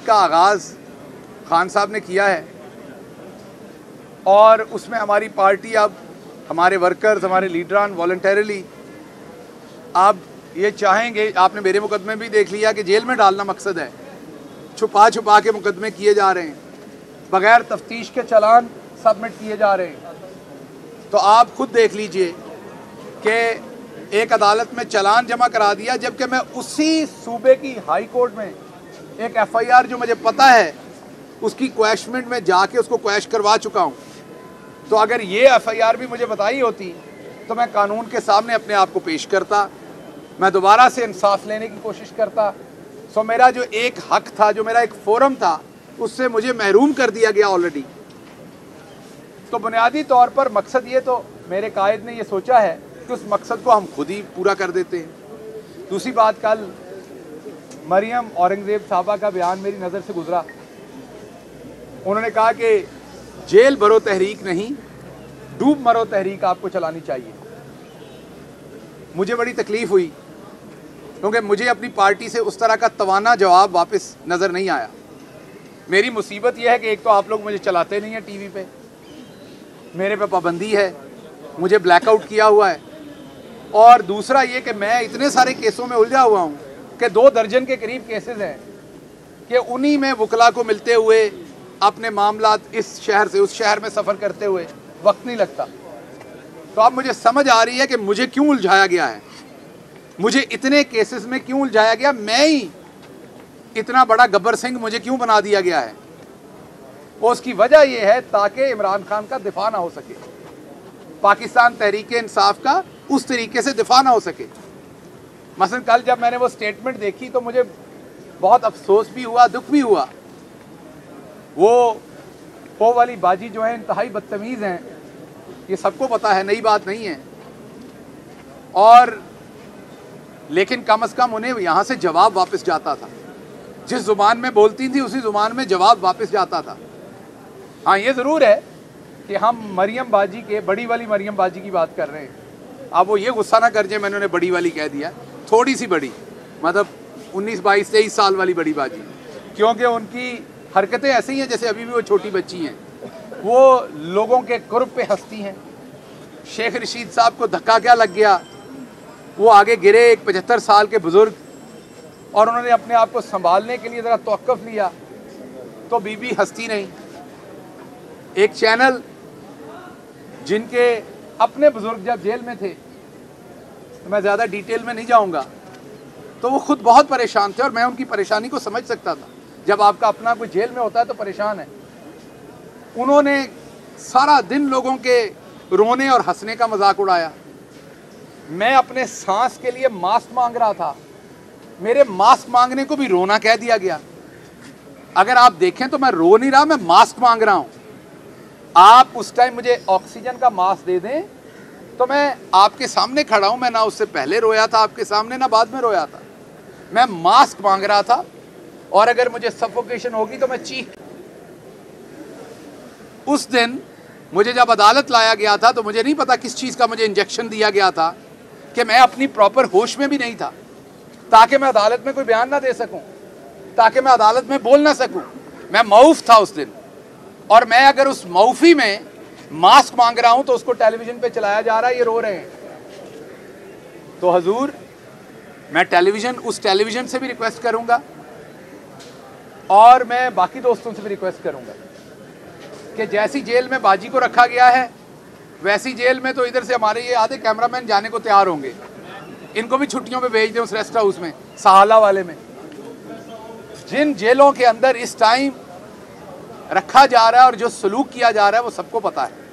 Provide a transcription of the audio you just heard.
का आगाज़ खान साहब ने किया है और उसमें हमारी पार्टी, अब हमारे वर्कर्स, हमारे लीडरान वॉलंटरली आप ये चाहेंगे, आपने मेरे मुकदमे भी देख लिया कि जेल में डालना मकसद है, छुपा छुपा के मुकदमे किए जा रहे हैं, बगैर तफ्तीश के चालान सबमिट किए जा रहे हैं। तो आप खुद देख लीजिए कि एक अदालत में चालान जमा करा दिया, जबकि मैं उसी सूबे की हाई कोर्ट में एक FIR जो मुझे पता है उसकी क्वैशमेंट में जाके उसको क्वैश करवा चुका हूँ। तो अगर ये FIR भी मुझे बताई होती तो मैं कानून के सामने अपने आप को पेश करता, मैं दोबारा से इंसाफ लेने की कोशिश करता। सो मेरा जो एक हक था, जो मेरा एक फोरम था, उससे मुझे महरूम कर दिया गया ऑलरेडी। तो बुनियादी तौर पर मकसद ये, तो मेरे कायद ने ये सोचा है कि उस मकसद को हम खुद ही पूरा कर देते हैं। दूसरी बात, कल मरियम औरंगज़ेब साहबा का बयान मेरी नज़र से गुजरा। उन्होंने कहा कि जेल भरो तहरीक नहीं, डूब मरो तहरीक आपको चलानी चाहिए। मुझे बड़ी तकलीफ़ हुई क्योंकि मुझे अपनी पार्टी से उस तरह का तवाना जवाब वापस नज़र नहीं आया। मेरी मुसीबत यह है कि एक तो आप लोग मुझे चलाते नहीं हैं टीवी पे, मेरे पे पाबंदी है, मुझे ब्लैकआउट किया हुआ है, और दूसरा ये कि मैं इतने सारे केसों में उलझा हुआ हूँ कि 2 दर्जन के करीब केसेस हैं कि उन्हीं में वकला को मिलते हुए, अपने मामलात इस शहर से उस शहर में सफ़र करते हुए वक्त नहीं लगता। तो अब मुझे समझ आ रही है कि मुझे क्यों उलझाया गया है, मुझे इतने केसेस में क्यों उलझाया गया, मैं ही इतना बड़ा गब्बर सिंह मुझे क्यों बना दिया गया है। और उसकी वजह यह है ताकि इमरान खान का दिफा ना हो सके, पाकिस्तान तहरीक इंसाफ का उस तरीके से दिफा ना हो सके। मसलन कल जब मैंने वो स्टेटमेंट देखी तो मुझे बहुत अफसोस भी हुआ, दुख भी हुआ। वो वाली बाजी जो है इंतहाई बदतमीज़ हैं, ये सबको पता है, नई बात नहीं है। और लेकिन कम से कम उन्हें यहाँ से जवाब वापस जाता था, जिस ज़ुबान में बोलती थी उसी ज़ुबान में जवाब वापस जाता था। हाँ, ये ज़रूर है कि हम मरियम बाजी के, बड़ी वाली मरियम बाजी की बात कर रहे हैं। अब वो ये गुस्सा ना कर जाए मैंने उन्हें बड़ी वाली कह दिया, थोड़ी सी बड़ी, मतलब 19, 22, 23 साल वाली बड़ी बाजी, क्योंकि उनकी हरकतें ऐसी हैं जैसे अभी भी वो छोटी बच्ची हैं। वो लोगों के कुर्ब पे हंसती हैं। शेख रशीद साहब को धक्का क्या लग गया, वो आगे गिरे, एक 75 साल के बुज़ुर्ग, और उन्होंने अपने आप को संभालने के लिए ज़रा तवक्कुफ़ लिया तो बीबी हंसती नहीं। एक चैनल जिनके अपने बुज़ुर्ग जब जेल में थे, तो मैं ज़्यादा डिटेल में नहीं जाऊंगा, तो वो खुद बहुत परेशान थे और मैं उनकी परेशानी को समझ सकता था। जब आपका अपना कोई जेल में होता है तो परेशान है। उन्होंने सारा दिन लोगों के रोने और हंसने का मजाक उड़ाया। मैं अपने सांस के लिए मास्क मांग रहा था, मेरे मास्क मांगने को भी रोना कह दिया गया। अगर आप देखें तो मैं रो नहीं रहा, मैं मास्क मांग रहा हूं। आप उस टाइम मुझे ऑक्सीजन का मास्क दे दें तो मैं आपके सामने खड़ा हूं, मैं ना उससे पहले रोया था आपके सामने, ना बाद में रोया था। मैं मास्क मांग रहा था, और अगर मुझे सफोकेशन होगी तो मैं चीख। उस दिन मुझे जब अदालत लाया गया था तो मुझे नहीं पता किस चीज़ का मुझे इंजेक्शन दिया गया था कि मैं अपनी प्रॉपर होश में भी नहीं था, ताकि मैं अदालत में कोई बयान ना दे सकूं, ताकि मैं अदालत में बोल ना सकूं। मैं मऊफ था उस दिन, और मैं अगर उस मऊफी में मास्क मांग रहा हूं तो उसको टेलीविज़न पे चलाया जा रहा है, ये रो रहे हैं। तो हजूर, मैं उस टेलीविज़न से भी रिक्वेस्ट करूंगा और मैं बाकी दोस्तों से भी रिक्वेस्ट करूंगा कि जैसी जेल में बाजी को रखा गया है वैसी जेल में तो इधर से हमारे ये आधे कैमरामैन जाने को तैयार होंगे, इनको भी छुट्टियों पे भेज दें उस रेस्ट हाउस में, सहाला वाले में। जिन जेलों के अंदर इस टाइम रखा जा रहा है और जो सलूक किया जा रहा है वो सबको पता है।